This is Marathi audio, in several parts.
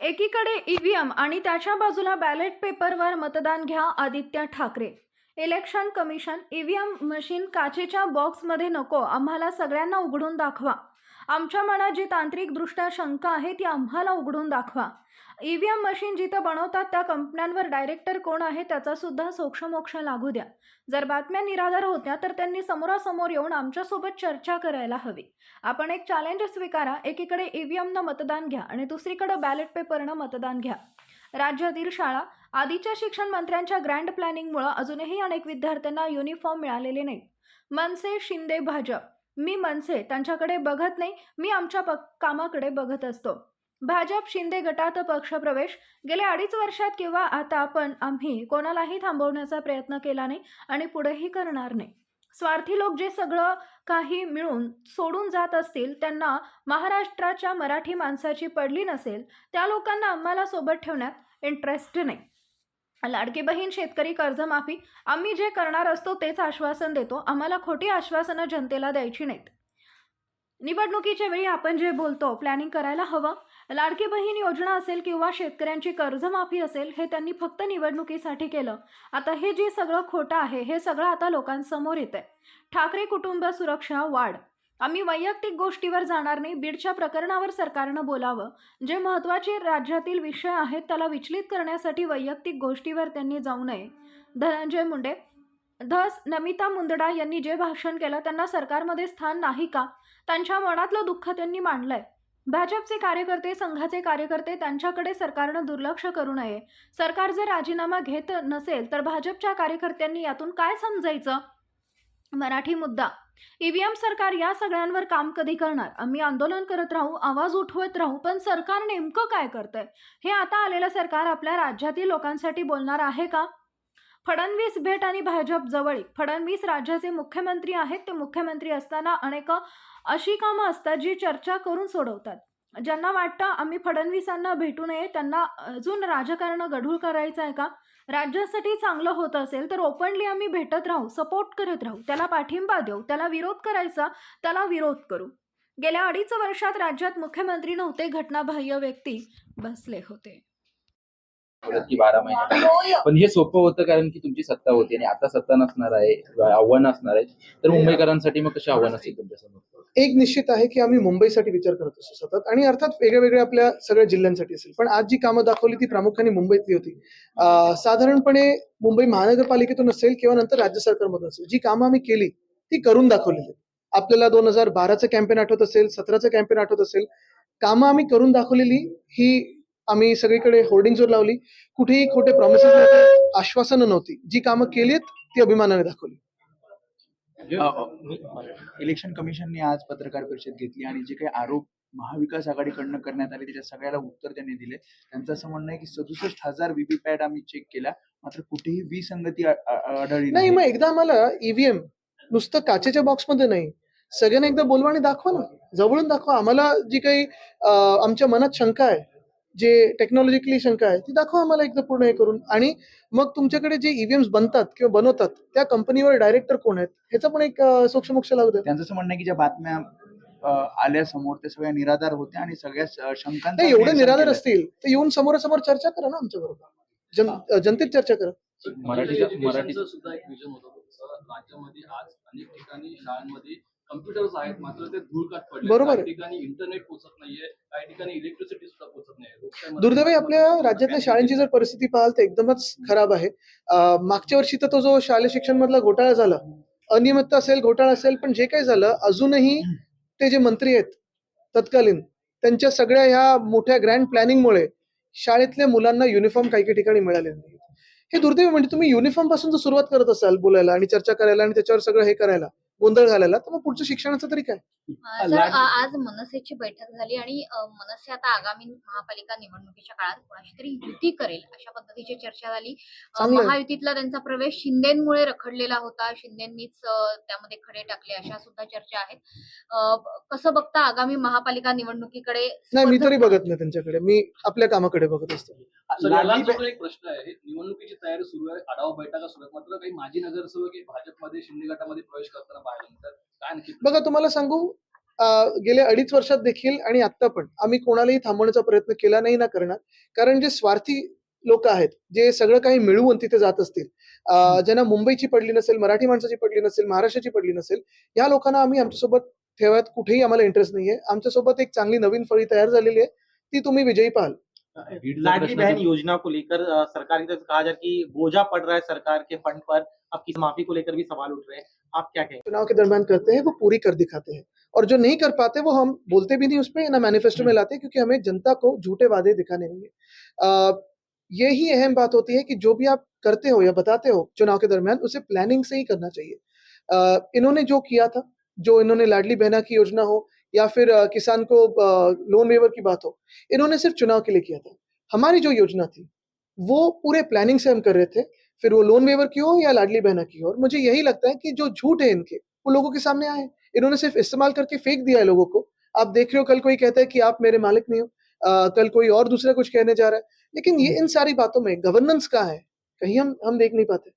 एकीकडे ईव्हीएम आणि त्याच्या बाजूला बॅलेट पेपरवर मतदान घ्या Aditya Thackeray. Election commission EVM machine काचेच्या बॉक्समध्ये नको, आम्हाला सगळ्यांना उघडून दाखवा. आमच्या मनात जी तांत्रिकदृष्ट्या शंका आहे ती आम्हाला उघडून दाखवा. ईव्हीएम मशीन जिथं बनवतात त्या कंपन्यांवर डायरेक्टर कोण आहे त्याचा सुद्धा सोक्षमोक्ष लागू द्या. जर बातम्या निराधार होत्या तर त्यांनी समोरासमोर येऊन आमच्यासोबत चर्चा करायला हवी. आपण एक चॅलेंज स्वीकारा. एकीकडे ईव्हीएमनं मतदान घ्या आणि दुसरीकडे बॅलेट पेपरनं मतदान घ्या. राज्यातील शाळा आधीच्या शिक्षण मंत्र्यांच्या ग्रँड प्लॅनिंगमुळे अजूनही अनेक विद्यार्थ्यांना युनिफॉर्म मिळालेले नाहीत. मनसे शिंदे भाजप. मी मनसे त्यांच्याकडे बघत नाही, मी आमच्या कामाकडे बघत असतो. भाजप शिंदे गटात पक्षप्रवेश गेल्या 2.5 वर्षात किंवा आता पण आम्ही कोणालाही थांबवण्याचा प्रयत्न केला नाही आणि पुढेही करणार नाही. स्वार्थी लोक जे सगळं काही मिळून सोडून जात असतील, त्यांना महाराष्ट्राच्या मराठी माणसाची पडली नसेल, त्या लोकांना आम्हाला सोबत ठेवण्यात इंटरेस्ट नाही. लाडकी बहीण, शेतकरी कर्जमाफी, आम्ही जे करणार असतो तेच आश्वासन देतो. आम्हाला खोटी आश्वासनं जनतेला द्यायची नाहीत. निवडणुकीच्या वेळी आपण जे बोलतो प्लॅनिंग करायला हवं. लाडकी बहीण योजना असेल किंवा शेतकऱ्यांची कर्जमाफी असेल, हे त्यांनी फक्त निवडणुकीसाठी केलं. आता हे जे सगळं खोटं आहे हे सगळं आता लोकांसमोर येतंय. ठाकरे कुटुंब सुरक्षा वाढ. आम्ही वैयक्तिक गोष्टीवर जाणार नाही. बीडच्या प्रकरणावर सरकारनं बोलावं. जे महत्त्वाचे राज्यातील विषय आहेत त्याला विचलित करण्यासाठी वैयक्तिक गोष्टीवर त्यांनी जाऊ नये. धनंजय मुंडे. धस. नमिता मुंदडा यांनी जे भाषण केलं त्यांना सरकारमध्ये स्थान नाही का? त्यांच्या मनातलं दुःख त्यांनी मांडलंय. भाजपचे कार्यकर्ते, संघाचे कार्यकर्ते, त्यांच्याकडे सरकारनं दुर्लक्ष करू नये. सरकार जर राजीनामा घेत नसेल तर भाजपच्या कार्यकर्त्यांनी यातून काय समजायचं? मराठी मुद्दा. ईव्हीएम सरकार या सगळ्यांवर काम कधी करणार? आम्ही आंदोलन करत राहू, आवाज उठवत राहू, पण सरकार नेमकं काय करतंय? हे आता आलेलं सरकार आपल्या राज्यातील लोकांसाठी बोलणार आहे का? फडणवीस भेट आणि भाजप जवळीक. फडणवीस राज्याचे मुख्यमंत्री आहेत. ते मुख्यमंत्री असताना अनेक अशी कामं असतात जी चर्चा करून सोडवतात. ज्यांना वाटतं आम्ही फडणवीसांना भेटू नये, त्यांना अजून राजकारण गढूळ करायचं आहे का? राज्यासाठी चांगलं होत असेल तर ओपनली आम्ही भेटत राहू, सपोर्ट करत राहू, त्याला पाठिंबा देऊ. त्याला विरोध करायचा, त्याला विरोध करू. गेल्या 2.5 वर्षात राज्यात मुख्यमंत्री नव्हते, घटनाबाह्य व्यक्ती बसले होते. की 12 महिने पण हे सोपं होतं कारण की तुमची सत्ता होती आणि आता सत्ता नसणार आहे, आव्हान असणार आहे. तर मुंबईकरांसाठी मग कशी आव्हान असेल तुमच्यासमोर? एक निश्चित आहे की आम्ही मुंबईसाठी विचार करत असतो सतत, आणि अर्थात वेगळ्या आपल्या सगळ्या जिल्ह्यांसाठी असेल. पण आज जी कामं दाखवली ती प्रामुख्याने मुंबईतली होती. साधारणपणे मुंबई महानगरपालिकेतून असेल किंवा नंतर राज्य सरकारमधून असेल, जी कामं आम्ही केली ती करून दाखवलेली. आपल्याला 2012चं कॅम्पेन आठवत असेल, 17चं कॅम्पेन आठवत असेल. कामं आम्ही करून दाखवलेली ही आम्ही सगळीकडे होर्डिंग्सवर लावली. कुठेही खोटे प्रॉमिसेस नव्हते, आश्वासनं नव्हती. जी कामं केलीत ती अभिमानाने दाखवली. इलेक्शन कमिशनने आज पत्रकार परिषद घेतली आणि जे काही आरोप महाविकास आघाडीकडनं करण्यात आले त्याच्या सगळ्याला उत्तर त्यांनी दिले. त्यांचं असं म्हणणं आहे की 67,000 व्हीव्हीपॅट आम्ही चेक केल्या, मात्र कुठेही विसंगती आढळली नाही. मग एकदा आम्हाला ईव्हीएम नुसतं काचेच्या बॉक्समध्ये नाही, सगळ्यांना एकदा बोलवा आणि दाखवा ना, जवळून दाखवा. आम्हाला जी काही आमच्या मनात शंका आहे, जे टेक्नॉलॉजिकली शंका आहे, ती दाखवा आम्हाला एकदा पूर्ण हे करून. आणि मग तुमच्याकडे जे ईव्हीएम्स बनतात किंवा बनवतात त्या कंपनीवर डायरेक्टर कोण आहेत ह्याचा पण एक सोक्षमोक्ष लागू द्या. त्यांचं असं म्हणणं आहे की ज्या बातम्या आल्या समोर ते सगळ्या निराधार होत्या आणि सगळ्या शंकांचं नाही, एवढे निराधार असतील तर येऊन समोरासमोर चर्चा करा ना आमच्या बरोबर, जनतेत चर्चा करा. मराठी सुद्धा एक विजन होतं तुमचं. राज्यामध्ये आज अनेक ठिकाणी शाळांमध्ये कम्प्युटर्स आहेत, मात्र ते धूळकात पडले. बरोबर. काही ठिकाणी इंटरनेट पोहोचत नाहीये, काही ठिकाणी इलेक्ट्रिसिटी सुद्धा पोहोचत नाहीये. दुर्दैवी आपल्या राज्यातल्या शाळांची जर परिस्थिती पाहाल तर एकदमच खराब आहे. मागच्या वर्षी तर तो जो शालेय शिक्षण मधला घोटाळा झाला, अनियमितता असेल, घोटाळा असेल, पण जे काही झालं अजूनही ते जे मंत्री आहेत तत्कालीन, त्यांच्या सगळ्या ह्या मोठ्या ग्रँड प्लॅनिंगमुळे शाळेतल्या मुलांना युनिफॉर्म काही काही ठिकाणी मिळाले नाही. हे दुर्दैव. म्हणजे तुम्ही युनिफॉर्म पासून जर सुरुवात करत असाल बोलायला आणि चर्चा करायला आणि त्याच्यावर सगळं हे करायला, गोंधळ घालायला, तर मग पुढचं शिक्षणाचं तरी काय? सर, आज मनसेची बैठक झाली आणि मनसे आता आगामी महापालिका निवडणुकीच्या काळात कोणाशी तरी युती करेल अशा पद्धतीची चर्चा झाली. चांगलं आहे. महायुतीतला त्यांचा प्रवेश शिंदेमुळे रखडलेला होता, शिंदेंनीच त्यामध्ये खडे टाकले अशा सुद्धा चर्चा आहेत. कसं बघता आगामी महापालिका निवडणुकीकडे? नाही, मी तरी बघत नाही त्यांच्याकडे, मी आपल्या कामाकडे बघत असतो. एक प्रश्न आहे, निवडणुकीची तयारी सुरू आहे, आढावा बैठका सुरू आहेत, मात्र काही माजी नगरसेवक भाजपमध्ये शिंदे गटामध्ये प्रवेश करताना पाहायला मिळतात. काय नक्की? बघा, तुम्हाला सांगू, गेल्या 2.5 वर्षात देखील आणि आता पण आम्ही कोणालाही थांबवण्याचा प्रयत्न केला नाही ना करणार. कारण जे स्वार्थी लोक आहेत, जे सगळं काही मिळवून तिथे जात असतील, ज्यांना मुंबईची पडली नसेल, मराठी माणसाची पडली नसेल, महाराष्ट्राची पडली नसेल, या लोकांना आम्ही आमच्यासोबत ठेवत कुठेही आम्हाला इंटरेस्ट नाहीये. आमच्यासोबत एक चांगली नवीन फळी तयार झालेली आहे, ती तुम्ही विजयी पाहाल. लाडली बहन योजना को लेकर सरकार की तरफ से कहा जा रहा है कि बोझा पड़ रहा है सरकार के फंड पर, अब किस माफी को लेकर भी सवाल उठ रहे हैं, आप क्या कहेंगे? चुनाव के दरमियान करते हैं वो पूरी कर दिखाते हैं, और जो नहीं कर पाते वो हम बोलते भी नहीं उसपे, ना मैनिफेस्टो में लाते, क्योंकि हमें जनता को झूठे वादे दिखाने नहीं है। यही अहम बात होती है कि जो भी आप करते हो या बताते हो चुनाव के दरमियान, उसे प्लानिंग से ही करना चाहिए। इन्होंने जो किया था, जो इन्होंने लाडली बहना की योजना हो या फिर किसान को लोन वेवर की बात हो, इन्होंने सिर्फ चुनाव के लिए किया था। हमारी जो योजना थी वो पूरे प्लानिंग से हम कर रहे थे, फिर वो लोन वेवर की हो या लाडली बहना की हो। और मुझे यही लगता है कि जो झूठ है इनके, वो लोगों के सामने आए। इन्होंने सिर्फ इस्तेमाल करके फेंक दिया है लोगों को। आप देख रहे हो, कल कोई कहता है कि आप मेरे मालिक नहीं हो, कल कोई और दूसरा कुछ कहने जा रहा है। लेकिन ये इन सारी बातों में गवर्नेंस कहाँ है, कहीं हम देख नहीं पाते।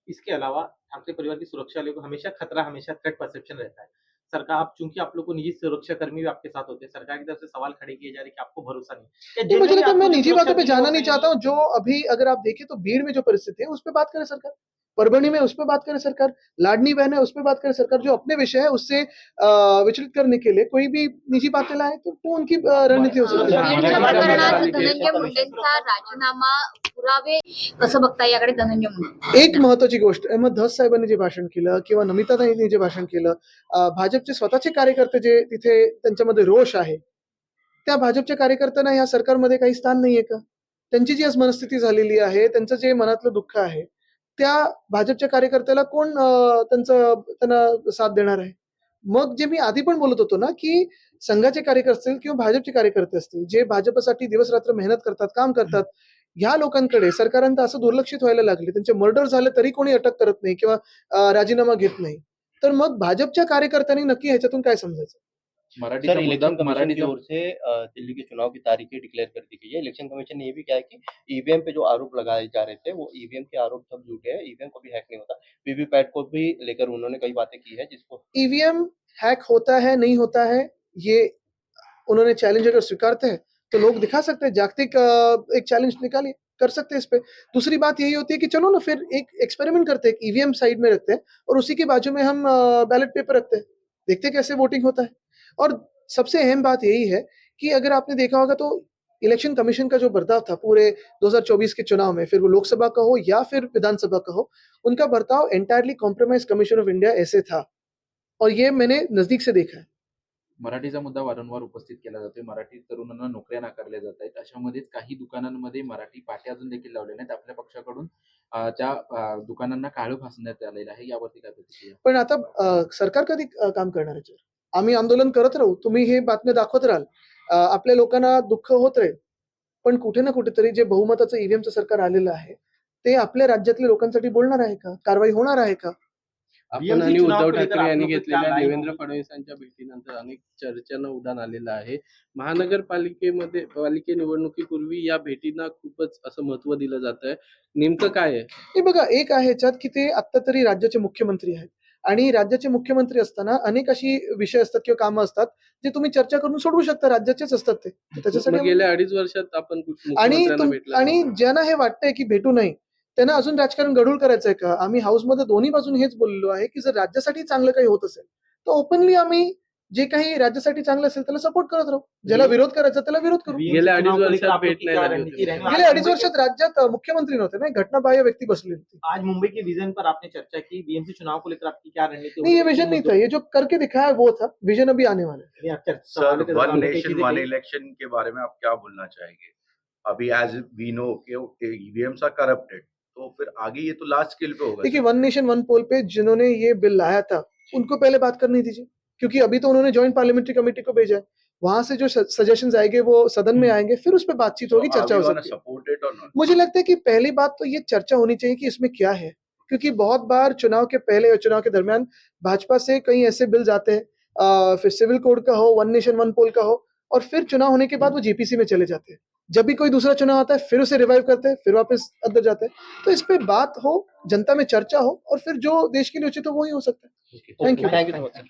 इसके अलावा ठाकरे परिवार की सुरक्षा को हमेशा खतरा, हमेशा थ्रेट परसेप्शन रहता है। सरकार, आप चूंकि आप लोग को निजी सुरक्षा कर्मी भी आपके साथ होते हैं, सरकार की तरफ से सवाल खड़े किए जा रहे हैं कि आपको भरोसा नहीं। क्या नहीं, मुझे genuinely लगता है मैं आपको जो निजी सुरक्षा बातों पे मिली जाना वो नहीं कहीं चाहता हूँ। जो अभी अगर आप देखें तो भीड़ में जो परिस्थिति है उस पे बात करे सरकार, परभणी में उस पे बात करे सरकार, लाडली बहन है उस पे बात करे सरकार। जो अपने विषय है उससे विचलित करने के लिए कोई भी निजी बातें लाए तो वो उनकी रणनीति हो सकती है। बीड प्रकरणात धनंजय मुंडेंचा राजीनामा पुरावे कसं बघता याकडे धनंजय मुंडे? एक महत्वाची गोष्ट, अहमद धस साहेबांनी जे भाषण केलं किंवा नमिताताईंनी जे भाषण केलं, भाजपचे स्वतःचे कार्यकर्ते जे तिथे त्यांच्यामध्ये रोष आहे, त्या भाजपच्या कार्यकर्त्यांना या सरकारमध्ये काही स्थान नाहीये का? त्यांची जी आज मनस्थिती झालेली आहे, त्यांचं जे मनातलं दुःख आहे, त्या भाजपच्या कार्यकर्त्याला कोण त्यांना साथ देणार आहे? मग जे मी आधी पण बोलत होतो ना, की संघाचे कार्यकर्ते असतील किंवा भाजपचे कार्यकर्ते असतील, जे भाजपसाठी दिवस-रात्र मेहनत करतात, काम करतात, ह्या लोकांकडे सरकारांत असं दुर्लक्षित व्हायला लागले. त्यांचे मर्डर झाले तरी कोणी अटक करत नाही किंवा राजीनामा घेत नाही. तर मग भाजपच्या कार्यकर्त्यांनी नक्की ह्याच्यातून काय समजायचं? मराठीचा सर, मुद्दा, इलेक्शन कमीशन की मराठीचा ओर से दिल्ली के चुनाव की तारीखें डिक्लेयर कर दी गई है। इलेक्शन कमीशन ने ये भी कहा है कि ईवीएम पे जो आरोप लगाए जा रहे थे, वो ईवीएम के आरोप सब झूठे हैं, ईवीएम को भी हैक नहीं होता। वीवीपैट को भी लेकर उन्होंने कई बातें की है, जिसको ईवीएम हैक होता है, नहीं होता है, ये उन्होंने चैलेंज अगर स्वीकारते हैं तो लोग दिखा सकते हैं, जागतिक एक चैलेंज निकालिए, कर सकते हैं इस पे। दूसरी बात यही होती है कि चलो ना फिर एक एक्सपेरिमेंट करते हैं, ईवीएम साइड में रखते हैं और उसी के बाजू में हम बैलेट पेपर रखते हैं, देखते हैं कैसे वोटिंग होता है। और सबसे अहम बात यही है कि अगर आपने देखा होगा तो इलेक्शन कमीशन का जो बर्ताव था पूरे 2024 के चुनाव में, फिर वो लोकसभा का हो या फिर विधानसभा का हो, उनका बर्ताव entirely compromise commission of India ऐसे था, और ये मैंने नजदीक से देखा है। मराठीचा मुद्दा वारंवार उपस्थित केला जातोय. मराठी तरुणांना नोकऱ्या नाकारल्या जात आहेत. अशामध्येच काही दुकानांमध्ये मराठी पाट्या अजून देखील लावल्या नाहीत. आपल्या पक्षाकडून त्या दुकानांना काळं फासण्यात आलेलं आहे. यावरती काय प्रतिक्रिया? पण आता सरकार कधी काम करणार आहे याच्यावर? आम्ही आंदोलन करत राहू, तुम्ही हे बातम्या दाखवत राहाल, आपल्या लोकांना दुःख होत राहील. पण कुठे ना कुठेतरी जे बहुमताचं ईव्हीएमचं सरकार आलेलं आहे, ते आपल्या राज्यातल्या लोकांसाठी बोलणार आहे का? कारवाई होणार आहे का? आपण आणि चुनाव उद्धव को लेकर ठाकरे आप यांनी लोग को क्या घेतलेल्या राय देवेंद्र होगी? फडणवीसांच्या भेटीनंतर अनेक चर्चांना उधाण आलेलं आहे. पालिके निवडणुकीपूर्वी या भेटींना खूपच असं महत्त्व दिलं जातंय. नेमकं काय आहे? हे बघा, एक आहे ह्याच्यात की ते आत्ता तरी राज्याचे मुख्यमंत्री आहेत आणि राज्याचे मुख्यमंत्री असताना अनेक अशी विषय असतात किंवा कामं असतात, जे तुम्ही चर्चा करून सोडवू शकता, राज्याचेच असतात ते. त्याच्यासाठी मग गेल्या 2.5 वर्षात आपण आणि मुख्यमंत्र्यांना भेटला आणि ज्यांना हे वाटतंय की भेटू नये, त्यांना अजून राजकारण गढूळ करायचंय का? आम्ही हाऊसमध्ये दोन्ही बाजून हेच बोललेलो आहे, की जर राज्यासाठी चांगलं काही होत असेल, तर ओपनली आम्ही जे काही राज्यासाठी चांगलं असेल त्याला सपोर्ट करत राहू. ज्याला विरोध करायचा त्याला विरोध करू. गेल्या 2.5 चुनाव को लेकर वर्षात आप लोग भेट की नाही क्या झाली रणनीति होती. रहने वाली? गेल्या 2.5 वर्षात राज्यात मुख्यमंत्री नव्हते ना, घटनाबाह्य व्यक्ति बसली होती. आज मुंबई के विजन पर आपने चर्चा की, बीएमसी चुनाव को लेकर आपकी क्या रणनीति नहीं, ये होगी? विजन नहीं था, ये जो करके दिखाया वो था, विजन अभी आने वाला है। Sir, one nation one election के बारे में आप क्या बोलना चाहेंगे? अभी एज वी नो कि ईवीएम्स आर करप्टेड, तो फिर आगे ये तो लार्ज स्केल पे होगा। देखिए, वन नेशन वन पोल पे जिन्होंने ये बिल लाया था, उनको पहले बात करनी दीजिए, क्योंकि अभी तो उन्होंने जॉइंट पार्लियामेंट्री कमेटी को भेजा है। वहां से जो सजेशंस आएंगे वो सदन में आएंगे, फिर उस पर बातचीत होगी, चर्चा हो सकती है। सपोर्ट इट और नॉट? मुझे लगता है कि पहली बात तो ये चर्चा होनी चाहिए कि इसमें क्या है, क्योंकि बहुत बार चुनाव के पहले और चुनाव के दरमियान भाजपा से कई ऐसे बिल्स आते हैं, फिर सिविल कोड का हो, वन नेशन वन पोल का हो, और फिर चुनाव होने के बाद वो जेपीसी में चले जाते हैं। जब भी कोई दूसरा चुनाव आता है फिर उसे रिवाइव करते हैं, फिर वापस अंदर जाते हैं। तो इस पे बात हो, जनता में चर्चा हो, और फिर जो देश के लिए उचित हो वही हो सकता है। Thank you. Thank you so much sir.